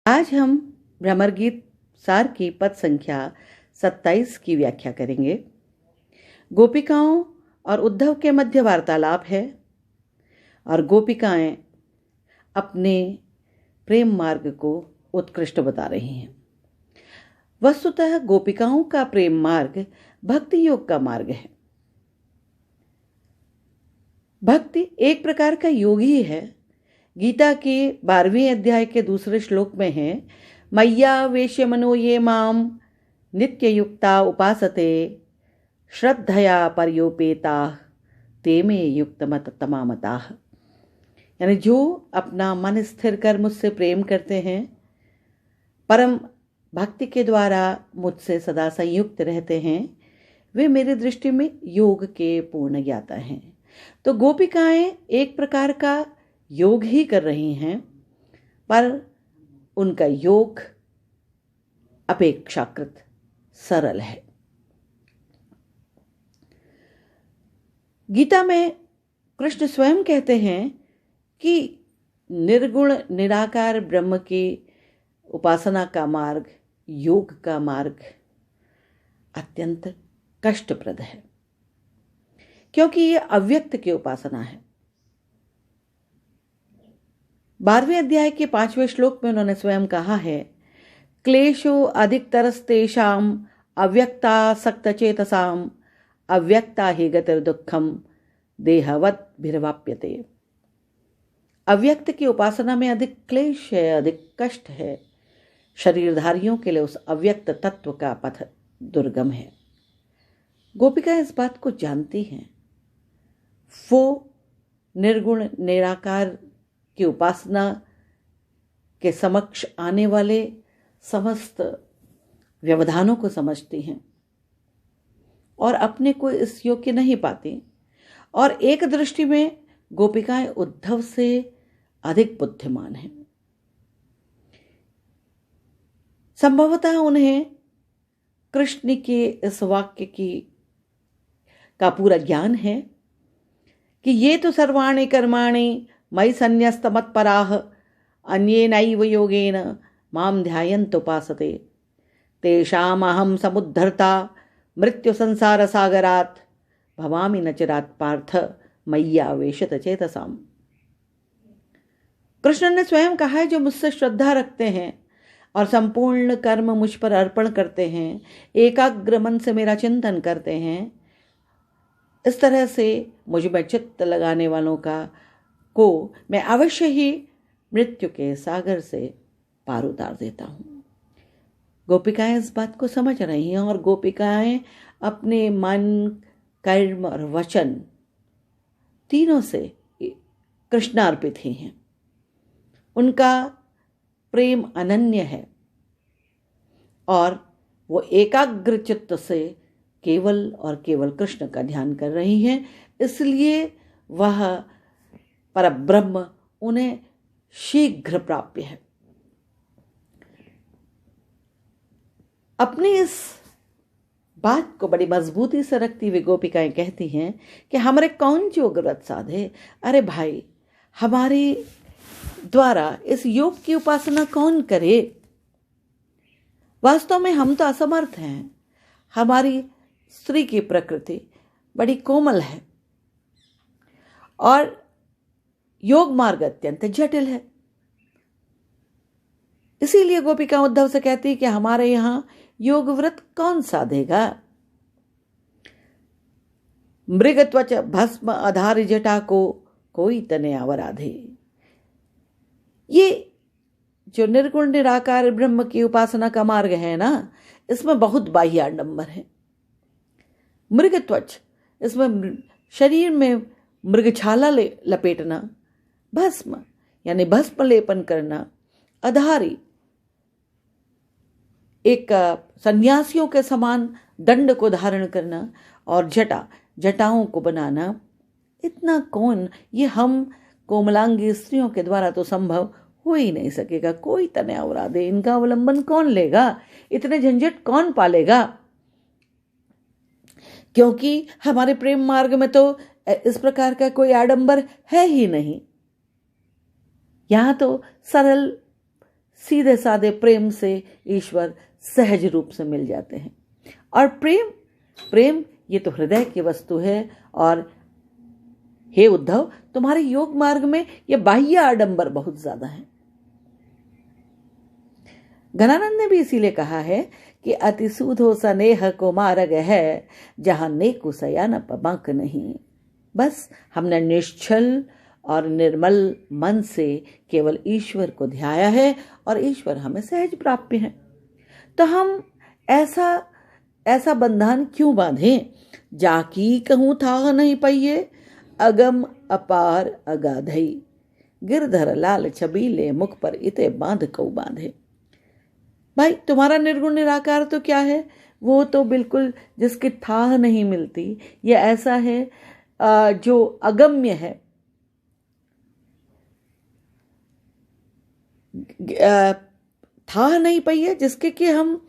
आज हम भ्रमर गीत सार की पद संख्या 27 की व्याख्या करेंगे। गोपिकाओं और उद्धव के मध्य वार्तालाप है और गोपिकाएं अपने प्रेम मार्ग को उत्कृष्ट बता रही हैं। वस्तुतः गोपिकाओं का प्रेम मार्ग भक्ति योग का मार्ग है। भक्ति एक प्रकार का योग ही है। गीता के 12वें अध्याय के दूसरे श्लोक में है, मय्या वेश्य मनो ये माम नित्य युक्ता उपासते श्रद्धया पर्योपेता ते में युक्त मत तमामताः। यानी जो अपना मन स्थिर कर मुझसे प्रेम करते हैं, परम भक्ति के द्वारा मुझसे सदा संयुक्त रहते हैं, वे मेरी दृष्टि में योग के पूर्ण ज्ञाता हैं। तो गोपिकाएं एक प्रकार का योग ही कर रही हैं, पर उनका योग अपेक्षाकृत सरल है। गीता में कृष्ण स्वयं कहते हैं कि निर्गुण निराकार ब्रह्म की उपासना का मार्ग, योग का मार्ग अत्यंत कष्टप्रद है, क्योंकि ये अव्यक्त की उपासना है। 12वें अध्याय के 5वें श्लोक में उन्होंने स्वयं कहा है, क्लेशो अधिकतरस्तेषाम अव्यक्ता सक्तचेतसाम अव्यक्ता ही गतिर्दुःखम देहवत् भिर्वाप्यते। अव्यक्त की उपासना में अधिक क्लेश है, अधिक कष्ट है। शरीरधारियों के लिए उस अव्यक्त तत्व का पथ दुर्गम है। गोपिका इस बात को जानती हैं। वो निर्गुण निराकार की उपासना के समक्ष आने वाले समस्त व्यवधानों को समझती हैं और अपने को इस योग्य नहीं पाती। और एक दृष्टि में गोपिकाएं उद्धव से अधिक बुद्धिमान हैं। संभवतः उन्हें कृष्ण के इस वाक्य का पूरा ज्ञान है कि ये तो सर्वाणि कर्माणि मयि संन्यस्त मत्पराः अन्येनैव योगेन मां ध्यायन्तुपासते तेषामहं समुद्धर्ता मृत्यु संसार सागरात् भवामि न चिरात् पार्थ मय्यावेशित चेतसाम्। कृष्ण ने स्वयं कहा है, जो मुझसे श्रद्धा रखते हैं और संपूर्ण कर्म मुझ पर अर्पण करते हैं, एकाग्र मन से मेरा चिंतन करते हैं, इस तरह से मुझ में चित्त लगाने वालों को मैं अवश्य ही मृत्यु के सागर से पार उतार देता हूँ। गोपिकाएं इस बात को समझ रही हैं और गोपिकाएं अपने मन, कर्म और वचन तीनों से कृष्णार्पित ही हैं। उनका प्रेम अनन्य है और वो एकाग्र चित्त से केवल और केवल कृष्ण का ध्यान कर रही हैं। इसलिए वह परब्रह्म उन्हें शीघ्र प्राप्य है। अपनी इस बात को बड़ी मजबूती से रखती हुई गोपिकाएं कहती हैं कि हमारे कौन योग व्रत साधे। अरे भाई, हमारे द्वारा इस योग की उपासना कौन करे? वास्तव में हम तो असमर्थ हैं। हमारी स्त्री की प्रकृति बड़ी कोमल है और योग मार्ग अत्यंत जटिल है। इसीलिए गोपिका उद्धव से कहती कि हमारे यहां योग व्रत कौन साधेगा? मृगत्वच भस्म आधार जटा को कोई तने अवराधे। ये जो निर्गुण निराकार ब्रह्म की उपासना का मार्ग है ना, इसमें बहुत बाह्य आडंबर है। मृगत्वच, इसमें शरीर में मृगछाला लपेटना, भस्म यानी भस्म लेपन करना, आधारी एक सन्यासियों के समान दंड को धारण करना और जटाओं को बनाना, इतना कौन, ये हम कोमलांगी स्त्रियों के द्वारा तो संभव हो ही नहीं सकेगा। कोई तने अवराधे, इनका अवलंबन कौन लेगा? इतने झंझट कौन पालेगा? क्योंकि हमारे प्रेम मार्ग में तो इस प्रकार का कोई आडंबर है ही नहीं। यहाँ तो सरल सीधे साधे प्रेम से ईश्वर सहज रूप से मिल जाते हैं। और प्रेम प्रेम ये तो हृदय की वस्तु है। और हे उद्धव, तुम्हारे योग मार्ग में ये बाह्य आडंबर बहुत ज्यादा है। घनानंद ने भी इसीलिए कहा है कि अति सूधो स्नेह को मार्ग है, जहां नेकु सयान पबाक नहीं। बस हमने निश्चल और निर्मल मन से केवल ईश्वर को ध्याया है और ईश्वर हमें सहज प्राप्य है। तो हम ऐसा बंधन क्यों बांधें? जाकी कहूं था नहीं पाइये, अगम अपार अगाधई, गिरधर लाल छबीले मुख पर इते बांध कऊ बांधे। भाई, तुम्हारा निर्गुण निराकार तो क्या है? वो तो बिल्कुल जिसकी थाह नहीं मिलती। ये ऐसा है जो अगम्य है, थाह नहीं पाई है, जिसके कि हम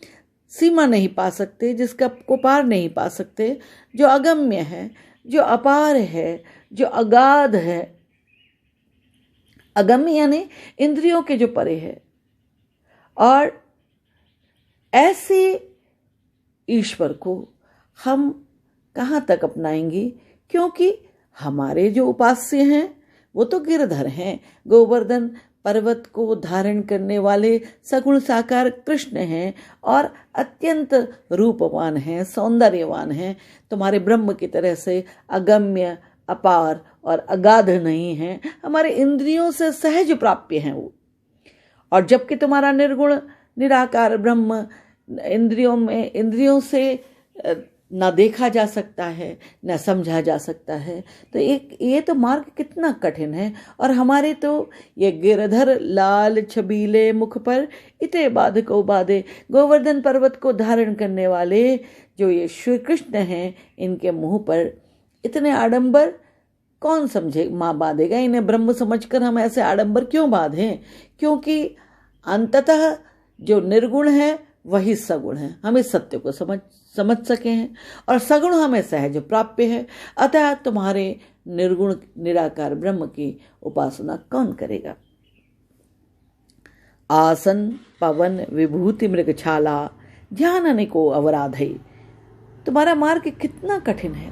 सीमा नहीं पा सकते, जिसका को पार नहीं पा सकते, जो अगम्य है, जो अपार है, जो अगाध है। अगम्य यानी इंद्रियों के जो परे है। और ऐसे ईश्वर को हम कहाँ तक अपनाएंगे? क्योंकि हमारे जो उपास्य हैं वो तो गिरधर हैं, गोवर्धन पर्वत को धारण करने वाले सगुण साकार कृष्ण हैं और अत्यंत रूपवान हैं, सौंदर्यवान हैं। तुम्हारे ब्रह्म की तरह से अगम्य, अपार और अगाध नहीं हैं, हमारे इंद्रियों से सहज प्राप्य हैं वो। और जबकि तुम्हारा निर्गुण निराकार ब्रह्म इंद्रियों से ना देखा जा सकता है, ना समझा जा सकता है। तो ये तो मार्ग कितना कठिन है। और हमारे तो ये गिरधर लाल छबीले मुख पर इते बाध को बाधे, गोवर्धन पर्वत को धारण करने वाले जो ये श्री कृष्ण हैं, इनके मुंह पर इतने आडंबर कौन समझे माँ बांधेगा? इन्हें ब्रह्म समझकर हम ऐसे आडंबर क्यों बांधें? क्योंकि अंततः जो निर्गुण है वही सगुण है। हम इस सत्य को समझ सके हैं और सगुण हमें सहज प्राप्य है। अतः तुम्हारे निर्गुण निराकार ब्रह्म की उपासना कौन करेगा? आसन पवन विभूति मृगछाला ध्यान अनेको अवराधई। तुम्हारा मार्ग कितना कठिन है,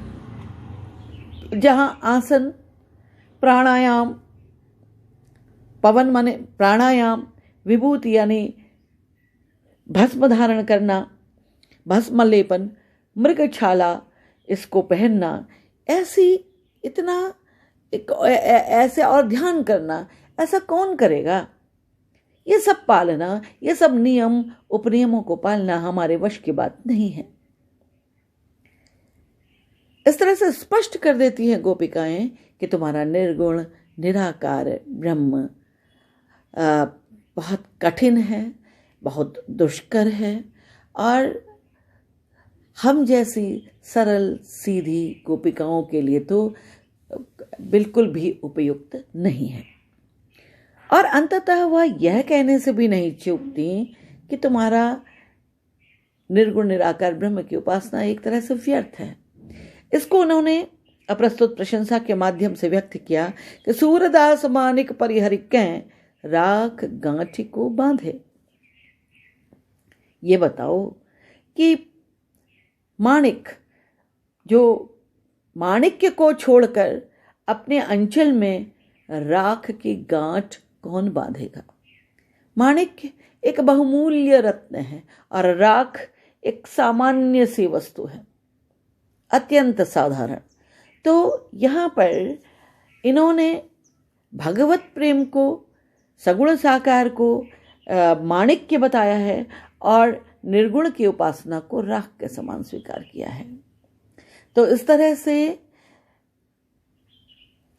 जहां आसन, प्राणायाम, पवन माने प्राणायाम, विभूति यानी भस्म धारण करना, भस्म लेपन, मृगछाला इसको पहनना, ऐसे और ध्यान करना, ऐसा कौन करेगा? ये सब पालना, ये सब नियम उपनियमों को पालना हमारे वश की बात नहीं है। इस तरह से स्पष्ट कर देती हैं गोपिकाएं कि तुम्हारा निर्गुण निराकार ब्रह्म बहुत कठिन है, बहुत दुष्कर है और हम जैसी सरल सीधी गोपिकाओं के लिए तो बिल्कुल भी उपयुक्त नहीं है। और अंततः वह यह कहने से भी नहीं चूकती कि तुम्हारा निर्गुण निराकार ब्रह्म की उपासना एक तरह से व्यर्थ है। इसको उन्होंने अप्रस्तुत प्रशंसा के माध्यम से व्यक्त किया कि सूरदास मानिक परिहरिकें राख गांठी को बांधे। ये बताओ कि माणिक, जो माणिक्य को छोड़कर अपने अंचल में राख की गांठ कौन बांधेगा? माणिक्य एक बहुमूल्य रत्न है और राख एक सामान्य सी वस्तु है, अत्यंत साधारण। तो यहाँ पर इन्होंने भगवत प्रेम को, सगुण साकार को माणिक्य बताया है और निर्गुण की उपासना को राख के समान स्वीकार किया है। तो इस तरह से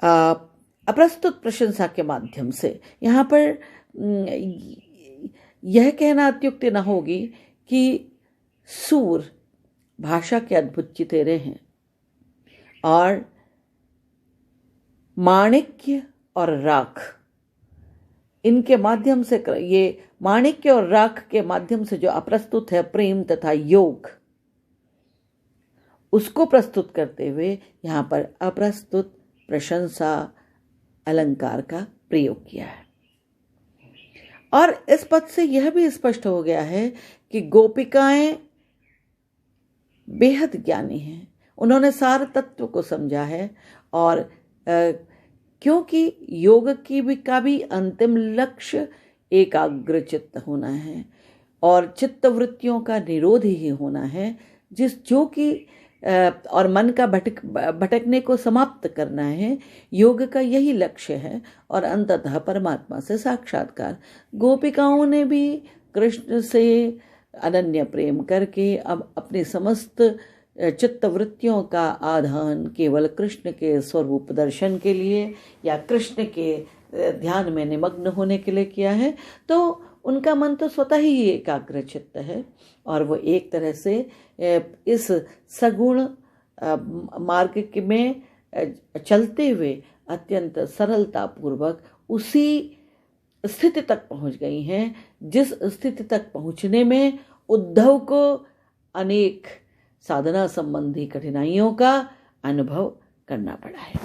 अप्रस्तुत प्रशंसा के माध्यम से यहाँ पर यह कहना अत्युक्ति न होगी कि सूर भाषा के अद्भुत चितेरे हैं और माणिक्य और राख, इनके माध्यम से, ये माणिक्य और राख के माध्यम से जो अप्रस्तुत है प्रेम तथा योग, उसको प्रस्तुत करते हुए यहाँ पर अप्रस्तुत प्रशंसा अलंकार का प्रयोग किया है। और इस पद से यह भी स्पष्ट हो गया है कि गोपिकाएं बेहद ज्ञानी हैं, उन्होंने सार तत्व को समझा है। और क्योंकि योग का भी अंतिम लक्ष्य एकाग्र चित्त होना है और चित्त वृत्तियों का निरोध ही होना है, जो कि और मन का भटकने को समाप्त करना है। योग का यही लक्ष्य है और अंततः परमात्मा से साक्षात्कार। गोपिकाओं ने भी कृष्ण से अनन्य प्रेम करके अब अपनी समस्त चित्त वृत्तियों का आधान केवल कृष्ण के स्वरूप दर्शन के लिए या कृष्ण के ध्यान में निमग्न होने के लिए किया है। तो उनका मन तो स्वतः ही एकाग्र चित्त है और वो एक तरह से इस सगुण मार्ग में चलते हुए अत्यंत सरलता पूर्वक उसी स्थिति तक पहुंच गई हैं जिस स्थिति तक पहुंचने में उद्धव को अनेक साधना संबंधी कठिनाइयों का अनुभव करना पड़ा है।